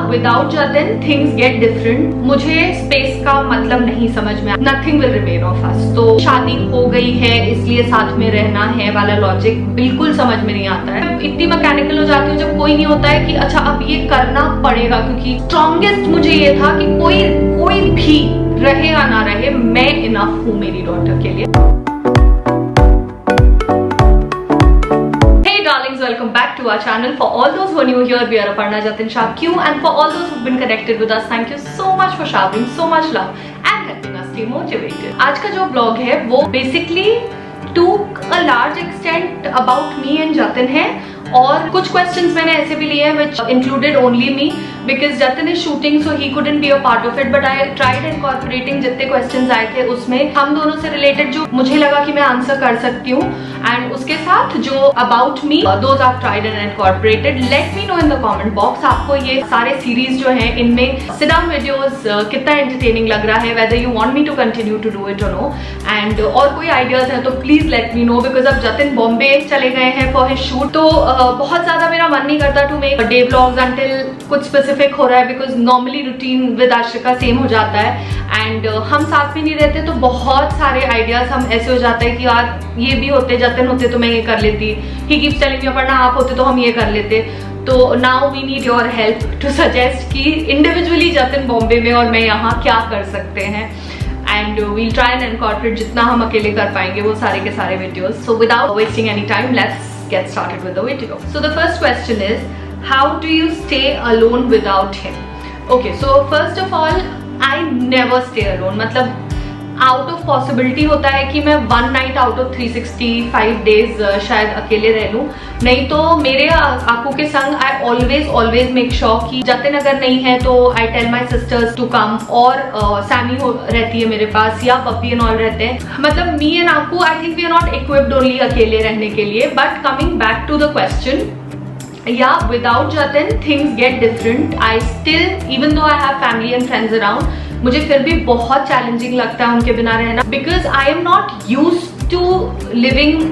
Without Jatin, things get different. मुझे space का मतलब नहीं समझ में आता. Nothing will remain of us. तो शादी हो गई है इसलिए साथ में रहना है वाला लॉजिक बिल्कुल समझ में नहीं आता है. इतनी मैकेनिकल हो जाती हूँ जब कोई नहीं होता है कि अच्छा अब ये करना पड़ेगा, क्योंकि स्ट्रॉन्गेस्ट मुझे ये था कि कोई भी रहे या ना रहे, मैं इनफ हूँ मेरी डॉटर के लिए. Welcome back to our channel. For all those who are new here, we are Aparna, Jatin, Shaq, and for all those who've been connected with us, thank you so much for showering so much love and helping us stay motivated. आज का जो vlog है वो basically to a large extent about me and Jatin है, और कुछ questions मैंने ऐसे भी लिए हैं which included only me because Jatin is shooting so he couldn't be a part of it, but I tried incorporating जितने questions आए थे उसमें हम दोनों से related जो मुझे लगा कि मैं आंसर कर सकती हूँ, and उसके साथ जो about me those I've tried and incorporated. Let me know in the comment box आपको ये सारे series जो हैं इनमें sit down videos कितना entertaining लग रहा है, whether you want me to continue to do it or no, and और कोई ideas हैं तो please let me know because अब Jatin बॉम्बे चले गए हैं for his shoot, तो बहुत ज्यादा मेरा मन नहीं करता to make day vlogs until कुछ specific हो रहा है because normally routine with आश्रिका सेम हो जाता है, and हम साथ में नहीं रहते तो बहुत सारे ideas हम ऐसे हो जाते हैं कि यार ये भी होते, जतिन होते तो मैं ये कर लेती, he keeps telling me Aparna आप होते तो हम ये कर लेते. तो now we need your help to suggest कि individually जतिन बॉम्बे में और मैं यहाँ क्या कर सकते हैं, and we'll try and incorporate जितना हम अकेले कर पाएंगे वो सारे के सारे videos. So without wasting any time, let's get started with the video. So the first question is, how do you stay alone without him? Okay, so first of all, I never stay alone. मतलब out of possibility होता है कि मैं 1 night out of 365 days शायद अकेले रह लूँ, नहीं तो मेरे आंखों के संग आई ऑलवेज मेक श्योर कि जतिन अगर नहीं है तो I tell my sisters to come, और सैमी रहती है मेरे पास या पप्पी एंड ऑल रहते हैं. मतलब me and Anku I think we are not equipped only अकेले रहने के लिए. But coming back to the question, yeah, without Jatin things get different. I still, even though I have family and friends around, मुझे फिर भी बहुत challenging लगता है उनके बिना रहना, because I am not used to living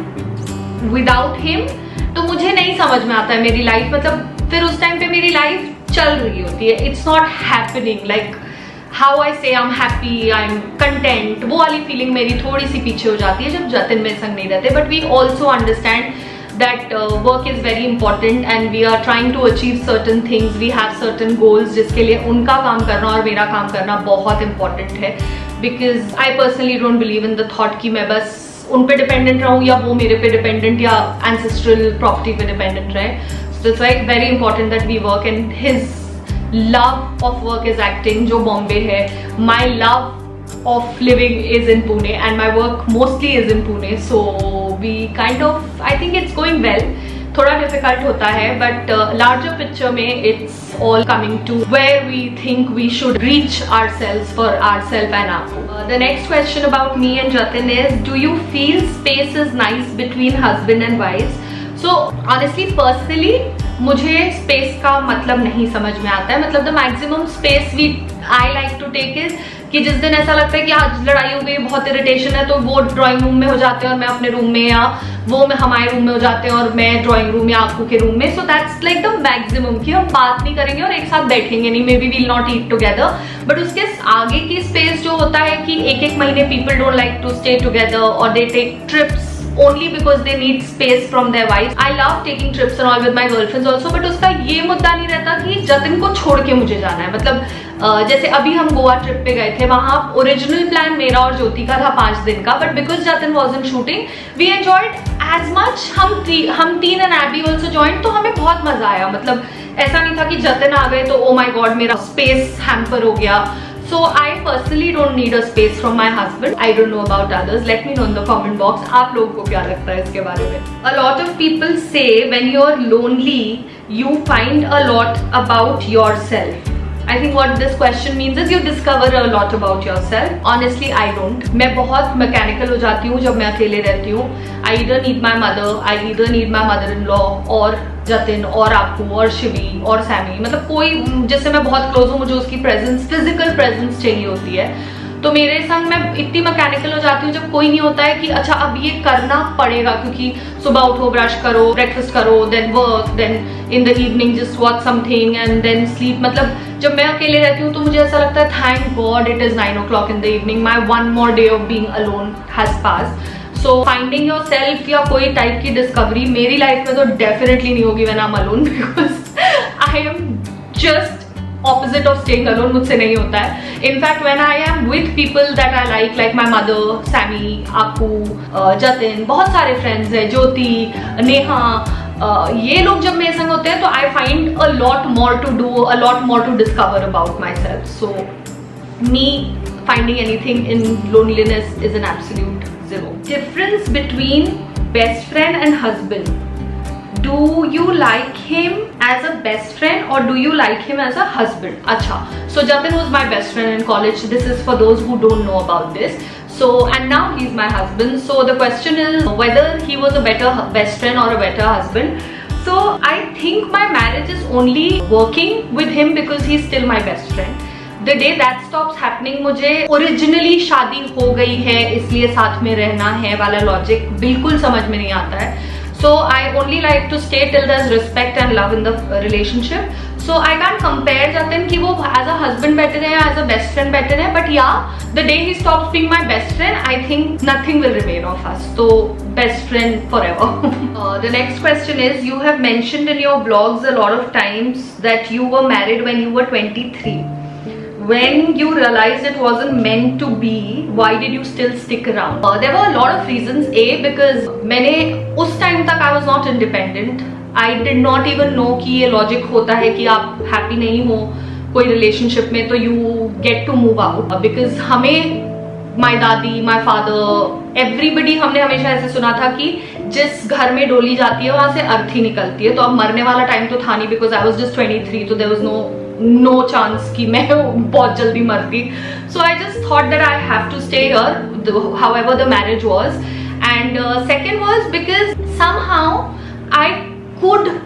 without him. तो मुझे नहीं समझ में आता है मेरी लाइफ, मतलब फिर उस टाइम पे मेरी लाइफ चल रही होती है, it's not happening like how I say I'm happy, I'm content. वो वाली फीलिंग मेरी थोड़ी सी पीछे हो जाती है जब जतिन मेरे संग नहीं रहते. But we also understand that work is very important and we are trying to achieve certain things. We have certain goals जिसके लिए उनका काम करना और मेरा काम करना बहुत important है, because I personally don't believe in the thought कि मैं बस उन पे dependent रहूँ या वो मेरे पे dependent या ancestral property पे dependent रहे. So it's like very important that we work, and his love of work is acting जो बॉम्बे है, my love of living is in Pune and my work mostly is in Pune, so we kind of, I think it's going well. थोड़ा difficult होता है, but larger picture में it's all coming to where we think we should reach ourselves for ourselves and Aku. The next question about me and Jatin is, do you feel space is nice between husband and wives? So honestly, personally मुझे space का मतलब नहीं समझ में आता है. मतलब the maximum space I like to take is कि जिस दिन ऐसा लगता है कि आज लड़ाई हो गई, बहुत इरिटेशन है, तो वो ड्राइंग रूम में हो जाते हैं और मैं अपने रूम में, या वो में हमारे रूम में हो जाते हैं और मैं ड्राइंग रूम या आंखों के रूम में. So that's like the maximum कि हम बात नहीं करेंगे और एक साथ बैठेंगे नहीं, maybe we'll not eat together. But उसके आगे की स्पेस जो होता है कि एक महीने people don't like to stay together और they take trips only because they need space from their wives. I love taking trips and all with my girlfriends also, but उसका ये मुद्दा नहीं रहता कि जतिन को छोड़ के मुझे जाना है. मतलब जैसे अभी हम गोवा ट्रिप पे गए थे, वहाँ ओरिजिनल प्लान मेरा और ज्योति का था 5 दिन का, but because Jatin was in shooting we enjoyed as much. हम तीन एंड एबी ऑल्सो जॉइंट, तो हमें बहुत मजा आया. मतलब ऐसा नहीं था कि जतिन आ गए तो ओ माई गॉड मेरा स्पेस हैम्पर हो गया. So I personally don't need a space from my husband. I don't know about others. Let me know in the comment box. आप लोगों को क्या लगता है इसके बारे में? A lot of people say when you're lonely, you find a lot about yourself. I think what this question means is you discover a lot about yourself. Honestly, I don't. मैं बहुत मैकेनिकल हो जाती हूँ जब मैं अकेले रहती हूँ. I either need my mother, I either need my mother-in-law, और जतिन और आपू और शिवी और सैमी. मतलब कोई जिससे मैं बहुत क्लोज हूँ, मुझे उसकी प्रेजेंस, फिजिकल प्रेजेंस चाहिए होती है. तो मेरे संग मैं इतनी मैकेनिकल हो जाती हूँ जब कोई नहीं होता है कि अच्छा अब ये करना पड़ेगा, क्योंकि सुबह उठो, ब्रश करो, ब्रेकफास्ट करो, then work, then in the evening just watch something and then sleep. मतलब जब मैं अकेले रहती हूँ तो मुझे ऐसा लगता है thank God it is 9 o'clock in the evening, my one more day of being alone has passed. So finding your self या कोई टाइप की डिस्कवरी मेरी लाइफ में तो डेफिनेटली नहीं होगी when I am alone, because I am just opposite of staying alone. मुझसे नहीं होता है. In fact, when I am with people that I like my mother, Sammy, Aku, Jatin, बहुत सारे friends हैं, ज्योति, नेहा, ये लोग जब मेरे संग होते हैं तो I find a lot more to do, a lot more to discover about myself. So me finding anything in loneliness is an absolute zero. Difference between best friend and husband. Do you like him as a best friend or do you like him as a husband? Acha, so Jatin was my best friend in college. This is for those who don't know about this. So and now he's my husband. So the question is whether he was a better best friend or a better husband. So I think my marriage is only working with him because he's still my best friend. The day that stops happening, मुझे originally शादी हो गई है इसलिए साथ में रहना है वाला लॉजिक बिल्कुल समझ में नहीं आता है. So I only like to stay till there's respect and love in the relationship. So I can't compare Jatin कि वो as a husband better है या as a best friend better है. But yeah, the day he stops being my best friend, I think nothing will remain of us. So best friend forever. The next question is, you have mentioned in your blogs a lot of times that you were married when you were 23. When you realized it wasn't meant to be, why did you still stick around? There were a lot of reasons. A, because मैंने उस time तक I was not independent. I did not even know कि ये logic होता है कि आप happy नहीं हो कोई relationship में तो you get to move out. Because हमें my दादी, my father, everybody हमने हमेशा ऐसे सुना था कि जिस घर में डोली जाती है वहाँ से अर्थी निकलती है. तो अब मरने वाला टाइम तो था नहीं, because I was just 23, so there was no chance कि मैं बहुत जल्दी मरती. So I just thought that I have to stay here, however the marriage was. And second was because somehow I could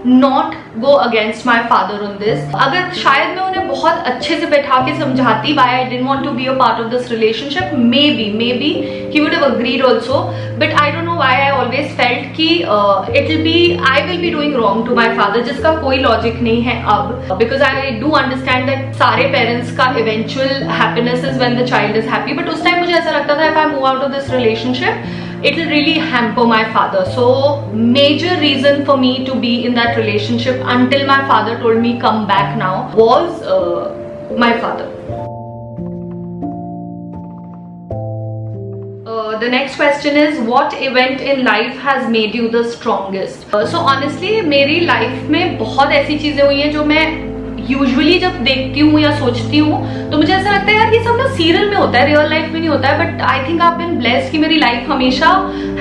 not go against my father on this. अगर शायद मैं उन्हें बहुत अच्छे से बैठा के समझाती why I didn't want to be a part of this relationship, maybe he would have agreed also. But I don't know why I always felt कि I will be doing wrong to my father, जिसका कोई logic नहीं है अब. Because I do understand that सारे parents का eventual happiness is when the child is happy. But उस time मुझे ऐसा लगता था if I move out of this relationship, it will really hamper my father. So major reason for me to be in that relationship until my father told me come back now was my father. The next question is, what event in life has made you the strongest? So honestly मेरी life में बहुत ऐसी चीजें हुई हैं जो मैं usually जब देखती हूँ या सोचती हूँ तो मुझे ऐसा लगता है यार ये सब ना सीरियल में होता है, रियल लाइफ में नहीं होता है. But I think I have been blessed कि मेरी लाइफ हमेशा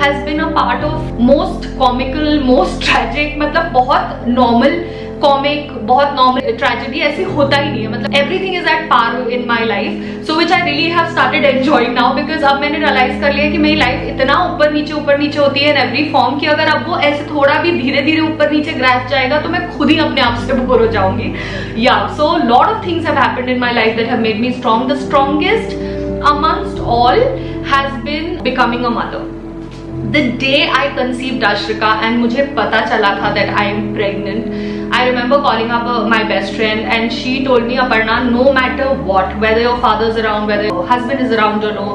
has been a part of most comical, most tragic, मतलब बहुत नॉर्मल कॉमिक, बहुत नॉर्मल ट्रेजेडी ऐसी होता ही नहीं है. मतलब everything is at par in my life, so which I really have started enjoying now. Because अब मैंने रियलाइज कर लिया कि मेरी लाइफ इतना ऊपर नीचे होती है इन एवरी फॉर्म कि अगर अब वो ऐसे थोड़ा भी धीरे धीरे ऊपर नीचे ग्रैफ जाएगा तो मैं खुद ही अपने आप से बोर हो जाऊंगी. या so lot of things have happened in my life that have made me strong. The strongest amongst all has been becoming a mother. The day I conceived Ashrika and मुझे पता चला था that I am pregnant, I remember calling up my best friend and she told me, Aparna, no matter what, whether your father is around, whether your husband is around or no,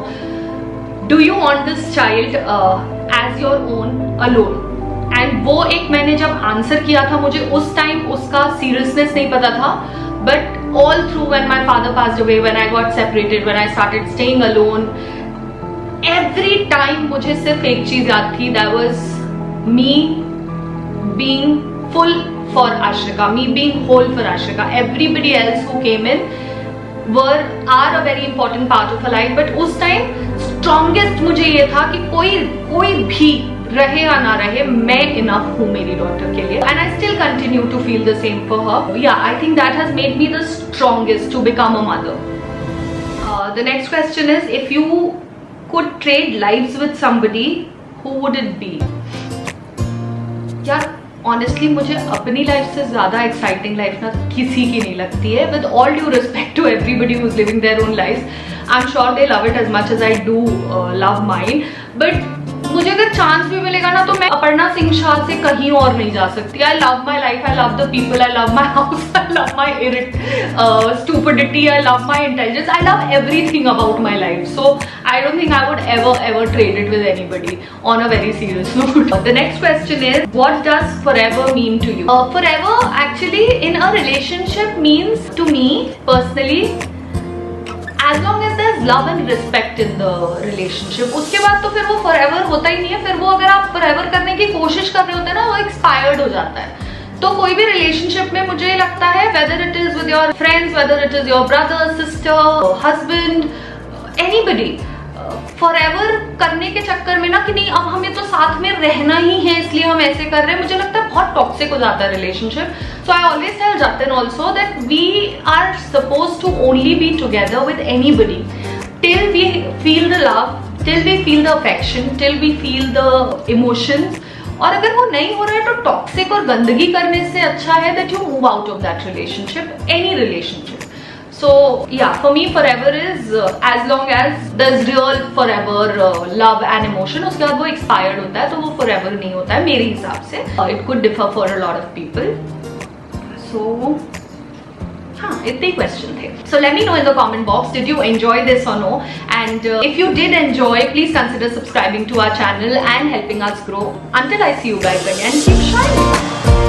do you want this child as your own alone? And वो एक मैंने जब answer किया था मुझे उस time उसका seriousness नहीं पता था. But all through when my father passed away, when I got separated, when I started staying alone, every time मुझे सिर्फ एक चीज याद थी, that was me being full for Ashrika, me being whole for Ashrika. Everybody else who came in are a very important part of her life. But उस time strongest मुझे ये था कि कोई भी रहे या ना रहे, मैं इनफ हूँ मेरी डॉटर के लिए. And I still continue to feel the same for her. Yeah I think that has made me the strongest to become a mother. The next question is, if you could trade lives with somebody, who would it be? यार honestly मुझे अपनी life से ज़्यादा exciting life ना किसी की नहीं लगती है. With all due respect to everybody who is living their own life, I am sure they love it as much as I do love mine. But मुझे अगर चांस भी मिलेगा ना तो मैं अपर्णा सिंह शाह से कहीं और नहीं जा सकती. I love my life, I love the people, I love my house, I love my stupidity, I love my intelligence, I love everything about my life. So I don't think I would ever trade it with anybody on a very serious note. The next question is, what does forever mean to you? Forever actually in a relationship means to me personally, as long as there's love and respect in the relationship, उसके बाद तो फिर वो forever होता ही नहीं है. फिर वो अगर आप forever करने की कोशिश कर रहे होते हैं ना, वो expired हो जाता है. तो कोई भी रिलेशनशिप में मुझे लगता है, whether it is with your friends, whether it is your brother, sister, husband, anybody, forever करने के चक्कर में ना कि नहीं अब हमें तो साथ में रहना ही है इसलिए हम ऐसे कर रहे हैं, मुझे लगता है बहुत टॉक्सिक हो जाता है relationship. So I always tell Jatin also that we are suppose to only be together with anybody till we feel the love, till we feel the affection, till we feel the emotions. और अगर वो नहीं हो रहा है तो toxic और गंदगी करने से अच्छा है that you move out of that relationship, any relationship. So yeah, for me forever is as long as there's real forever love and emotion. उसके बाद वो expired होता है तो वो forever नहीं होता है मेरे हिसाब से. It could differ for a lot of people. So हाँ, इतने question थे. So let me know in the comment box, did you enjoy this or no? And if you did enjoy, please consider subscribing to our channel and helping us grow. Until I see you guys again, keep shining.